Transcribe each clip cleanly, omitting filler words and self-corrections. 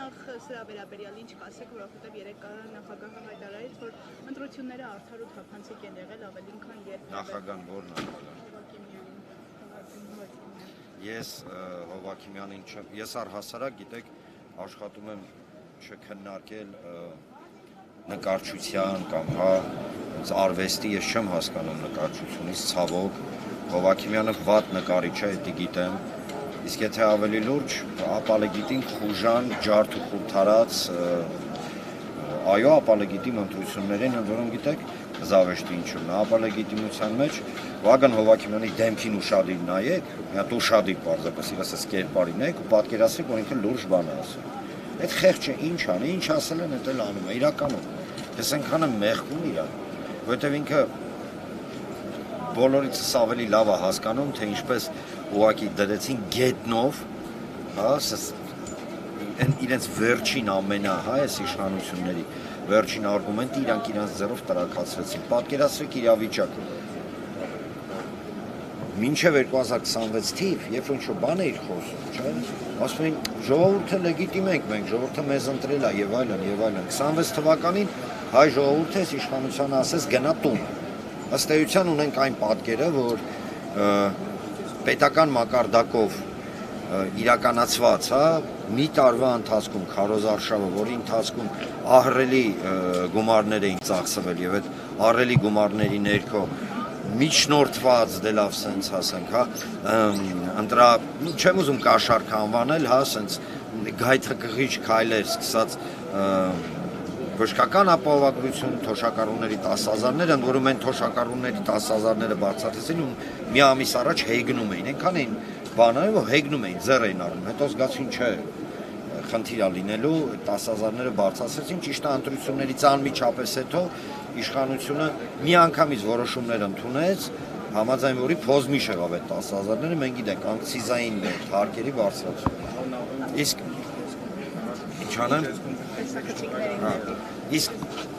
նախ սրա վերաբերյալ ինչ կասեք, որովհետև երեք նախագահը հայտարարեց, որ ընտրությունները արդար ու թափանցիկ են եղել ավելի քան երբ Նախագահան ո՞ր նախագահ։ Ես Հովհաննիսյանին չեմ, ես առհասարակ գիտեք աշխատում եմ չքննարկել նկարչության կամ արվեստի, ես չեմ հասկանում նկարչությունից, ցավոք, Հովհաննիսյանը վատ նկարիչ է, դա գիտեմ, իսկ եթե ավելի լուրջ, ապալեգիտին խուժան, ջարդ ու խուրթարած, այո, ապալեգիտիմ ընտրություններին, որոնք գիտեք, զավեշտի ինչու՞մն է, ապալեգիտիմության մեջ Վագն Հովհաննիսյանի դեմքին ուշադիր նայեք, մի հատ ուշադիր պարզապես իրաց կերպարին եք ու պատկերացրեք, որ ինքը լուրջ բան է ասում։ Այդ խեղճը ինչ անի, ինչ ասել են, դա էլ անում է, իրականում։ Ես այնքան եմ մեղքում իրան, որովհետև ինքը բոլորիցս ավելի լավ է հասկանում, թե ինչպես ուղղակի դրեցին գետնով, հա, իրենց վերջին այս իշխանությունների վերջին արգումենտը իրանք իրենց ձեռով տրաքացրեցին։ Պատկերացրեք իրավիճակը։ Մինչև 2026 թիվ, երբ ինչ-որ բան էիր խոսում, չէ՞, ասում էին ժողովուրդը լեգիտիմ ենք մենք, ժողովուրդը մեզ ընտրել է եւ այլն եւ այլն։ 26 թվականին հայ ժողովուրդը իշխանությանը ասեց գնա տուն։ Ըստ էության ունենք այն պատկերը, որ պետական մակարդակով իրականացված, հա, մի տարվա ընթացքում քարոզարշավը, որի ընթացքում ահռելի գումարներ էին ծախսվել եւ այդ ահռելի գումարների ներքո միջնորդված դե լավ սենց ասենք, հա, չեմ ուզում կաշառք անվանել, հա, սենց գայթակղիչ քայլեր սկսած բժշկական ապահովագրություն, թոշակառուների 10,000-ներ, ընդ որում են թոշակառուների 10,000-ները բարձրացրեցին ու մի ամիս առաջ հեգնում էին, այնքան էին բաները, որ հեգնում էին, ձեռ էին առնում, հետո զգացին չէ, խնդիր է լինելու, 10,000-ները բարձրացրեցին, ճիշտ է ընտրություններից անմիջապես հետո իշխանությունը մի անգամից որոշումներ ընդունեց, համաձայն որի փոզմիշ եղավ այդ 10,000-ները, մենք գիտենք, ակցիզային թարկերի բարձրացում։ Իսկ ինչ անեմ։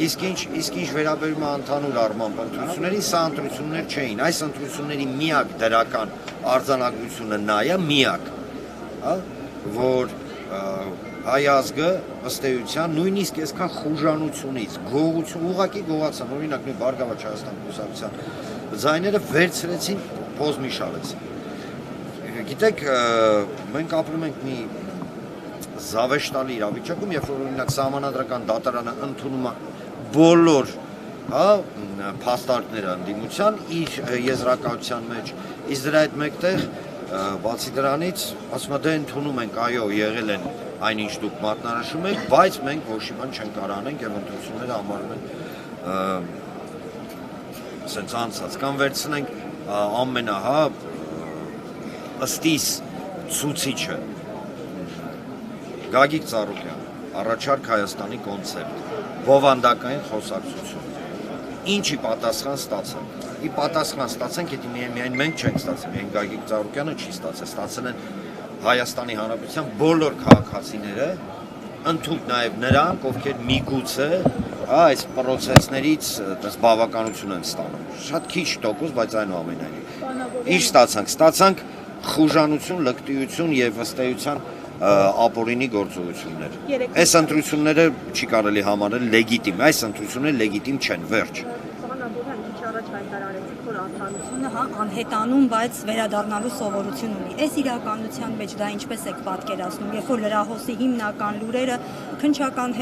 Իսկ ինչ վերաբերում է ընդհանուր առմամբ ընտրություններին, սա ընտրություններ չէին, այս ընտրությունների միակ դրական արձանագրությունը նա է, միակ, որ հայ ազգը ըստ էության նույնիսկ այսքան խուժանությունից, գողություն, ուղղակի գողացան, օրինակ մի Բարգավաճ Հայաստան կուսակցության ձայները վերցրեցին, փոզմիշ արեցին։ Գիտեք, մենք ապրում ենք մի զավեշտալի իրավիճակում, երբ որ օրինակ սահմանադրական դատարանը ընդունում է բոլոր, հա, փաստարկները ընդդիմության իր եզրակացության մեջ, իսկ դրա հետ մեկտեղ բացի դրանից ասում է դե ընդունում ենք, այո, եղել են այնինչ դուք մատնանշում եք, բայց մենք ոչ մի բան չենք կարող անենք եւ ընտրությունները համարում են սենց անցած կամ վերցնենք ամենահա ըստիս ցուցիչը Գագիկ Ծառուկյան, առաջարկ Հայաստանի կոնցեպտ, բովանդակային խոսակցություն, ինչի պատասխան ստացանք, ի պատասխան ստացանք, եթե միայն մենք չենք ստացել, միայն Գագիկ Ծառուկյանը չի ստացել, ստացել են Հայաստանի Հանրապետության բոլոր քաղաքացիները, ընդհանուր նաև նրանք, ովքեր միգուցե այս պրոցեսներից բավականություն են ստանում, շատ քիչ տոկոս, բայց այնուամենայնիվ, ինչ ստացանք խուժանություն, լկտիություն եւ ըստ էության ապօրինի գործողություններ։ Այս ընտրությունները չի կարելի համարել լեգիտիմ, այս ընտրությունները լեգիտիմ չեն, վերջ։ Առաջ հայտարարեցիք, որ արդարությունը անհետանում, բայց վերադառնալու սովորություն ունի։ Այս իրականության մեջ դա ինչպես եք պատկերացնում, երբ որ լրահոսի հիմնական լուրերը քննչական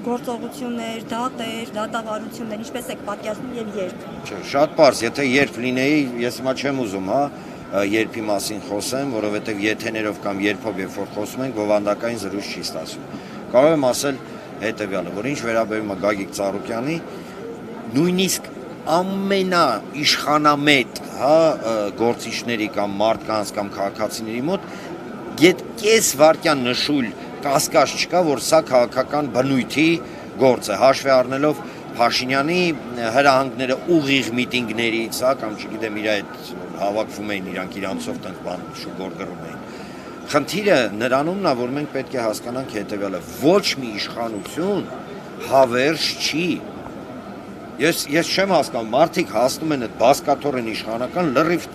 գործողություններ, դատեր, դատավարություններ, ինչպես եք պատկերացնում եւ երբ։ Չէ, շատ պարզ, եթե երբ լինեի, ես հիմա չեմ ուզում, հա, երբի մասին խոսեմ, որովհետև եթեներով կամ երբով երբ որ խոսում ենք, բովանդակային զրույց չի ստացվում։ Կարող եմ ասել հետևյալը, որ ինչ վերաբերում է Գագիկ Ծառուկյանի, նույնիսկ ամենաիշխանամետ, հա, գործիչների կամ մարդկանց կամ քաղաքացիների մոտ կես վայրկյան նշույլ կասկած չկա, որ սա քաղաքական բնույթի գործ է, հաշվի առնելով Փաշինյանի հրահանգները ուղիղ միտինգներից, հա, կամ չգիտեմ իր այդ հավաքվում էին իրանք իրանցով տենց բան շուգոր գրում էին։ Խնդիրը նրանումն է, որ մենք պետք է հասկանանք հետևյալը, ոչ մի իշխանություն հավերժ չի։ Ես չեմ հասկանում, մարդիկ հասնում են այդ բասկաթոռին իշխանական լրիվ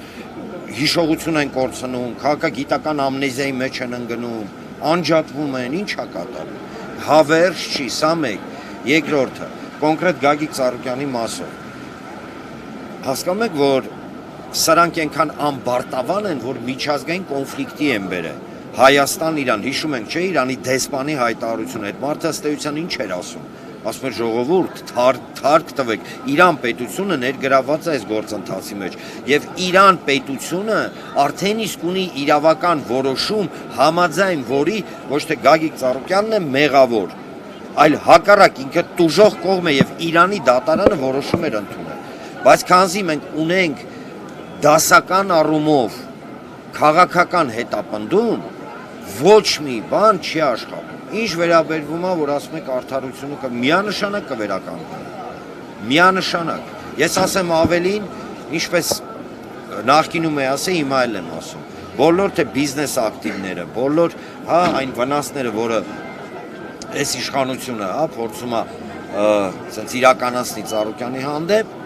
հիշողություն են կորցնում, քաղաքագիտական ամնեզիայի մեջ են ընկնում, անջատվում են, ի՞նչ է կատարում։ Հավերժ չի, սա մեկ, երկրորդը, կոնկրետ Գագիկ Ծառուկյանի մասով։ Հասկանում եք, որ սրանք այնքան ամբարտավան են, որ միջազգային կոնֆլիկտի են բերել։ Հայաստան-Իրան, հիշում ենք, չէ, Իրանի դեսպանի հայտարարությունը, այդ մարդը ըստ էության ինչ էր ասում։ Ասում էր ժողովուրդ, թարք տվեք, Իրան պետությունը ներգրավված է այս գործընթացի մեջ, եւ Իրան պետությունը արդեն իսկ ունի իրավական որոշում, համաձայն որի ոչ թե Գագիկ Ծառուկյանն է մեղավոր, այլ հակառակ ինքը տուժող կողմ է եւ Իրանի դատարանը որոշում էր ընդունել։ Բայց քանզի մենք ունենք դասական առումով քաղաքական հետապնդում, ոչ մի բան չի աշխատում։ Ինչ վերաբերվում է, որ ասում եք արդարությունը միանշանակ կվերականգնվի։ Միանշանակ։ Ես ասեմ ավելին, ինչպես նախկինում է ասել, հիմա էլ եմ ասում։ Բոլոր թե բիզնես ակտիվները, բոլոր այն վնասները, որը այս իշխանությունը փորձում է ասենց իրականացնի Ծառուկյանի հանդեպ,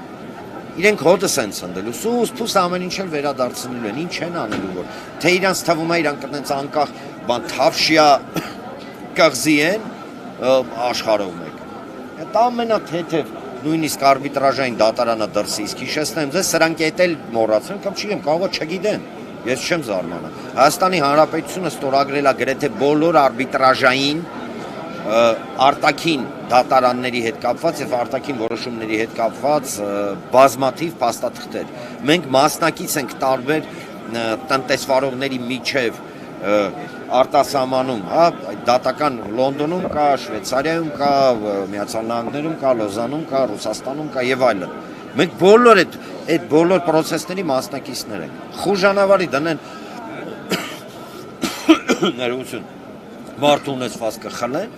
իրենք հոտս են ցնդելու, սուս ամեն ինչ էլ վերադարձնելու են, ինչ են անելու, որ թե իրանց թվում է իրանք այդպես անկախ բան թավշյա կղզի են աշխարհով մեկ։ Այդ ամենաթեթև նույնիսկ արբիտրաժային դատարանը դրսի, իսկ հիշեցնեմ ձեզ, սրանք էլ մոռացան կամ չգիտեմ, կարող է չգիտեն։ Ես չեմ զարմանա։ Հայաստանի Հանրապետությունը ստորագրել է գրեթե բոլոր արբիտրաժային արտաքին դատարանների հետ կապված եւ արտաքին որոշումների հետ կապված բազմաթիվ փաստաթղթեր։ Մենք մասնակից ենք տարբեր տնտեսվարողների միջև արտասահմանում, դատական Լոնդոնում կա, Շվեյցարիայում կա, Միացյալ Նահանգներում կա, Լոզանում կա, Ռուսաստանում կա եւ այլն։ Մենք բոլոր այդ բոլոր process-ների մասնակիցներ ենք։ Խուժանավարի դնեն ներողություն մարդու ունեցվածքը խլեն։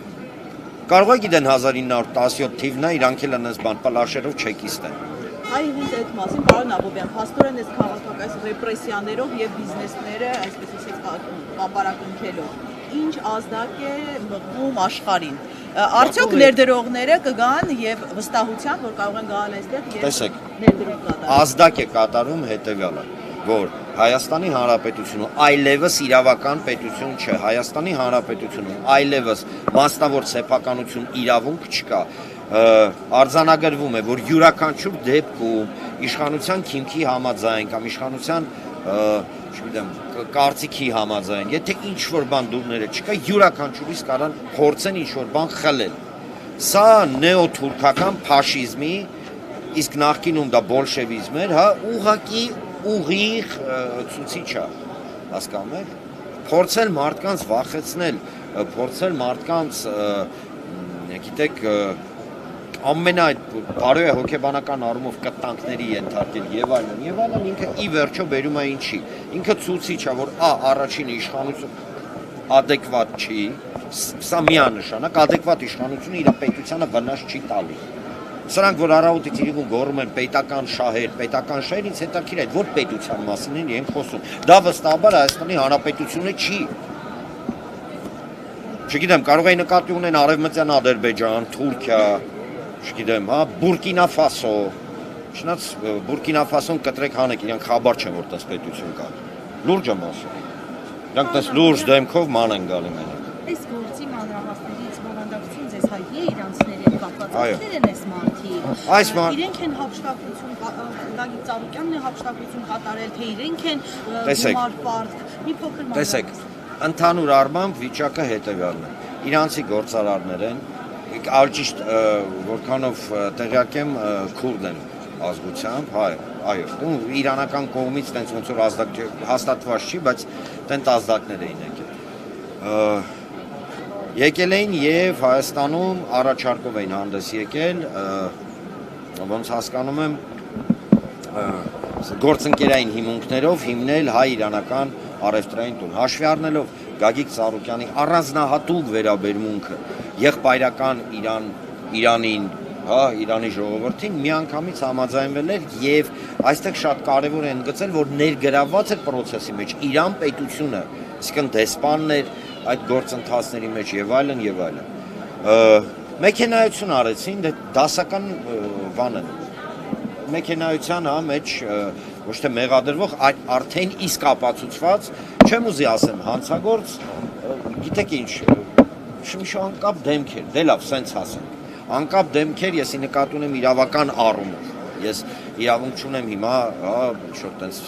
Կարող է գիտեն 1917 թիվն է, իրանք էլ են այս բան պլաշերով չեկիստ են։ Այ հենց այդ մասին, պարոն Աբովյան, փաստորեն այս քաղաքական ռեպրեսիաներով եւ բիզնեսները, այսպես ասած, կապարակնքելով, ինչ ազդակ է մղում աշխարհին։ Արդյոք ներդրողները կգան եւ վստահության, որ կարող են գալ այստեղ եւ ներդրում կատարել։ Ազդակ է կատարում հետեւյալը, որ Հայաստանի Հանրապետությունը այլևս իրավական պետություն չէ, Հայաստանի Հանրապետությունում այլևս մասնավոր սեփականություն իրավունք չկա, արձանագրվում է, որ յուրաքանչյուր դեպքում իշխանության քիմքի համաձայն կամ իշխանության, չգիտեմ, կարծիքի համաձայն, եթե ինչ-որ բան դուրները չկա, յուրաքանչյուրից կարան փորձեն ինչ-որ բան խլել։ Սա նեոթուրքական ֆաշիզմի, իսկ նախկինում դա բոլշևիզմ էր, ուղղակի ուղիղ ցուցիչ է, հասկանում եք, փորձել մարդկանց վախեցնել, փորձել մարդկանց, գիտեք, բարոյ հոգեբանական առումով կտանքների ենթարկել եւ այլն, ինքը ի վերջո բերում է ինչի, ինքը ցուցիչ է, որ առաջին իշխանություն adekvat չի, սա միանշանակ adekvat իշխանությունը իր պետությանը վնաս չի տալի։ Սրանք, որ առավոտից իրիկուն գոռում են պետական շահեր, ինձ հետաքրքիր է, որ պետության մասին են իրենք խոսում։ Դա վստահաբար Հայաստանի Հանրապետությունը չի։ Չգիտեմ, կարող է նկատի ունեն Արևմտյան Ադրբեջան, Թուրքիա, չգիտեմ, Բուրկինա Ֆասո։ Չնայած Բուրկինա Ֆասոն կտրեք հանեք, իրանք խաբար չեն, որ տես պետություն կա։ Լուրջ եմ ասում։ Իրանք տես լուրջ դեմքով ման են գալի մենակ։ Այս գործի մանրամասներից բովանդակություն ձեզ հայտնի է իրանցների հետ կապված։ Ովքեր են այս մարդիկ։ Իրենք են հափշտակություն, Գագիկ Ծառուկյանն է հափշտակություն կատարել, թե իրենք են գումար պարտք, մի փոքր մանրամաս։ Տեսեք, ընդհանուր առմամբ վիճակը հետևյալն է։ Իրանցի գործարարներ են, ալճիշտ որքանով տեղյակ եմ քուրդ են ազգությամբ, այո, իրանական կողմից տենց ոնց որ հաստատված չի, բայց տենց ազդակներ էին եկել։ Եկել էին եւ Հայաստանում առաջարկով էին հանդես եկել, ոնց հասկանում եմ, գործընկերային հիմունքներով հիմնել հայ-իրանական առևտրային տուն, հաշվի առնելով Գագիկ Ծառուկյանի առանձնահատուկ վերաբերմունքը եղբայրական Իրանին, Իրանի ժողովրդին միանգամից համաձայնվել էր եւ այստեղ շատ կարեւոր է ընդգծել, որ ներգրավված էր process-ի մեջ Իրան պետությունը, իսկն դեսպանն էր այդ գործընթացների մեջ եւ այլն եւ այլն։ Մեքենայություն արեցին, դասական բան է։ Մեքենայության մեջ ոչ թե մեղադրվող, այլ արդեն իսկ ապացուցված, չեմ ուզի ասեմ հանցագործ, գիտեք ինչ, շմիշ անկապ դեմքեր, դե լավ, սենց ասենք, անկապ դեմքեր եսի նկատի ունեմ իրավական առումով, ես իրավունք չունեմ հիմա, ինչ-որ տենց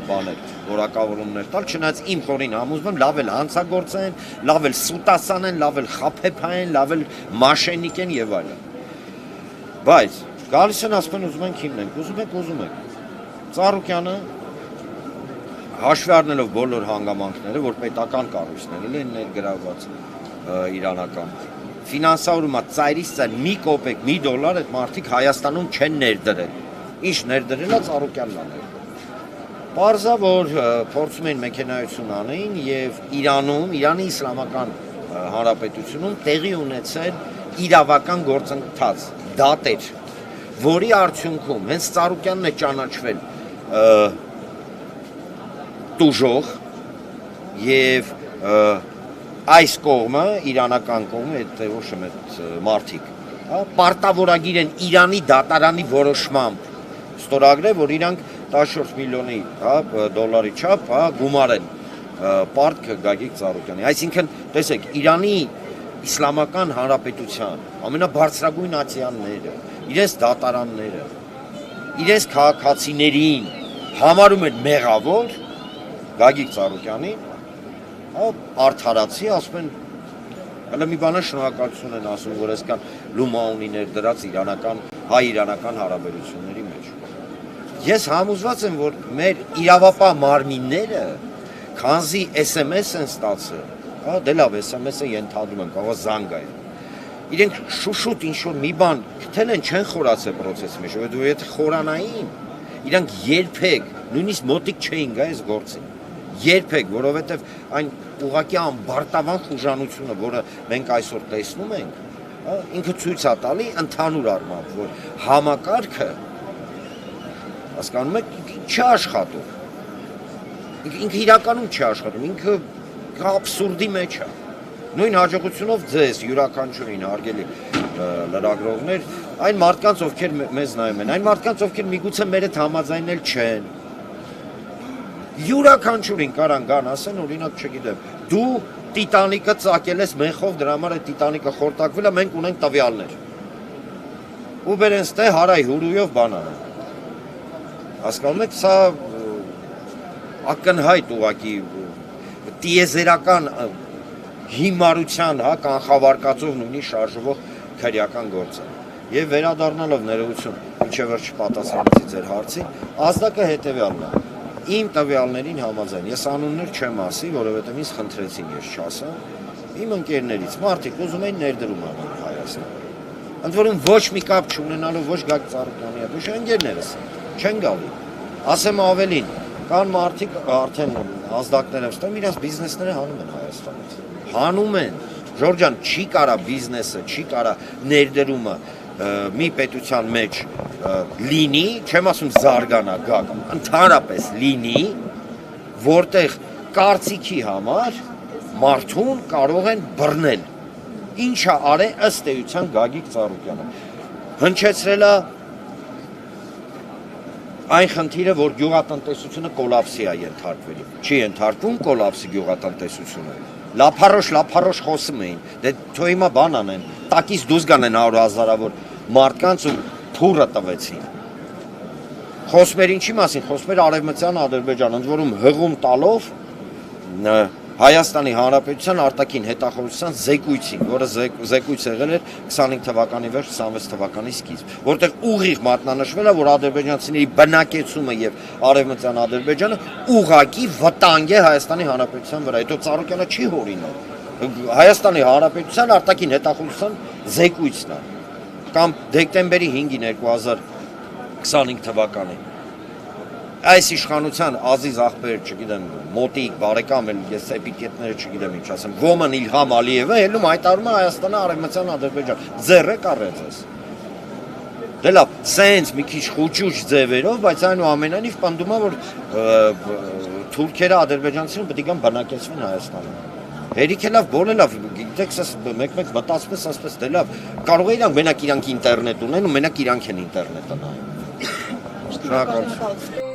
բաներ, որակավորումներ տալ, չնայած իմ խորին համոզվում լավ էլ հանցագործ են, լավ էլ սուտասան են, լավ էլ խափեփա են, լավ էլ մաշենիկ են եւ այլն։ Բայց գալիս են ասում են ուզում ենք հիմնենք, ուզում եք։ Ծառուկյանը հաշվի առնելով բոլոր հանգամանքները, որ պետական կառույցներ են ներգրավված իրանական ֆինանսավորումա ծայրից ծայր մի կոպեկ, մի դոլար այդ մարդիկ Հայաստանում չեն ներդրել։ Ինչ ներդրելա Ծառուկյանն անել։ Պարզա որ փորձում են մեքենայություն անեին եւ Իրանում, Իրանի Իսլամական Հանրապետությունում տեղի ունեցել իրավական գործընթաց, դատեր, որի արդյունքում հենց Ծառուկյանն է ճանաչվել տուժող եւ այս կողմը, իրանական կողմը, այդ ոչ եմ այդ մարդիկ, պարտավորագիր են Իրանի դատարանի որոշմամբ ստորագրել, որ իրանք 14 միլիոնի դոլարի չափ գումար են պարտք Գագիկ Ծառուկյանի։ Այսինքն, տեսեք, Իրանի Իսլամական Հանրապետության ամենաբարձրագույն ացիանները, իրենց դատարանները, իրենց քաղաքացիներին համարում են մեղավոր Գագիկ Ծառուկյանին, արդարացի, ասում են, հələ մի բանը շնորհակալություն են ասում, որ այսքան լումա ունի ներդրած հայ-իրանական հարաբերությունների մեջ։ Ես համոզված եմ, որ մեր իրավապահ մարմինները, քանզի SMS են ստացել, դե լավ, SMS-ը ենթադրում եմ, կարող զանգ է։ Իրենք շուշուտ ինչ-որ մի բան գտել են, չեն խորացել process-ի մեջ, որ եթե խորանային, իրանք երբեք, նույնիսկ մոտիկ չէին գա այս գործին։ Երբեք, որովհետև այն ուղղակի ամբարտավան խուժանությունը, որը մենք այսօր տեսնում ենք, ինքը ցույց է տալի ընդհանուր առմամբ, որ համակարգը հասկանում եք, չի աշխատում։ Ինքը իրականում չի աշխատում, ինքը աբսուրդի մեջ է։ Նույն հաջողությունով ձեզ յուրաքանչյուրին հարգելի լրագրողներ, այն մարդկանց, ովքեր մեզ նայում են, այն մարդկանց, ովքեր միգուցե մեր հետ համաձայնել չեն, յուրաքանչյուրին կարան գան ասեն, օրինակ չգիտեմ, դու Տիտանիկը ծակել ես մեխով, դրա համար այդ Տիտանիկը խորտակվել է, մենք ունենք տվյալներ։ Ու բերեն ստե հարայ հուրույով բանան։ Հասկանում եք, սա ակնհայտ ուղղակի տիեզերական հիմարության, կանխավարկածով նույնիսկ շարժվող քրեական գործ է։ Եվ վերադառնալով ներողություն, ինչեւ որ չպատասխանեցի ձեր հարցին, ազդակը հետեւյալն է։ Իմ տվյալներին համաձայն, ես անուններ չեմ ասի, որովհետև ինձ խնդրեցին ես չասեմ, իմ ընկերներից մարդիկ ուզում էին ներդրում անել Հայաստան։ Ընդ որում ոչ մի կապ չունենալով ոչ Գագիկ Ծառուկյանի հետ, ոչ ընկերներս չեն գալի։ Ասեմ ավելին, կան մարդիկ արդեն ազդակներ եմ ստում, իրենց բիզնեսները հանում են Հայաստանից։ Հանում են։ Ժորժ ջան, չի կարա բիզնեսը, չի կարա ներդրումը մի պետության մեջ լինի, չեմ ասում զարգանա, գա, ընդհանրապես լինի, որտեղ կարծիքի համար մարդուն կարող են բռնել։ Ինչա արե ըստ էության Գագիկ Ծառուկյանը։ Հնչեցրել է այն խնդիրը, որ գյուղատնտեսությունը կոլապսի է ենթարկվել։ Չի ենթարկվում կոլապսի գյուղատնտեսությունը։ Լափարոշ խոսում էին, դե թո հիմա բան անեն, տակից դուրս գանեն 100,000-ավոր մարդկանց ու փուրը տվեցին։ Խոսում էր ինչի մասին, խոսում էր Արևմտյան Ադրբեջան, ընդ որում հղում տալով Հայաստանի Հանրապետության արտաքին հետախուզության զեկույցին, որը զեկույց եղել էր 25 թվականի վերջ, 26 թվականի սկիզբ, որտեղ ուղիղ մատնանշվել է, որ ադրբեջանցիների բնակեցումը եւ Արևմտյան Ադրբեջանը ուղղակի վտանգ է Հայաստանի Հանրապետության վրա։ Հետո Ծառուկյանը չի հորինել։ Հայաստանի Հանրապետության արտաքին հետախուզության զեկույցն է, կամ դեկտեմբերի 5-ին 2025 թվականին։ Այս իշխանության ազիզ ախպեր, չգիտեմ, մոտիկ, բարեկամ էլ ես էպիտետները չգիտեմ ինչ ասեմ, Ոման Իլհամ Ալիևը հելում հայտարարում է Հայաստանը Արևմտյան Ադրբեջան, ձեռը կարեց ես։ Դե լավ, սենց մի քիչ խուճուճ ձևերով, բայց այնուամենայնիվ պնդում է, որ թուրքերը ադրբեջանցիները պետք է բնակեցվեն Հայաստանում։ Հերիք է լավ, բոլորը լավ, գիտեք, մեկ-մեկ մտածպես, ասպես, դե լավ, կարող է իրանք մենակ իրանք ինտերնետ ունեն ու մենակ իրանք են ինտերնետը նայում։ Շնորհակալություն։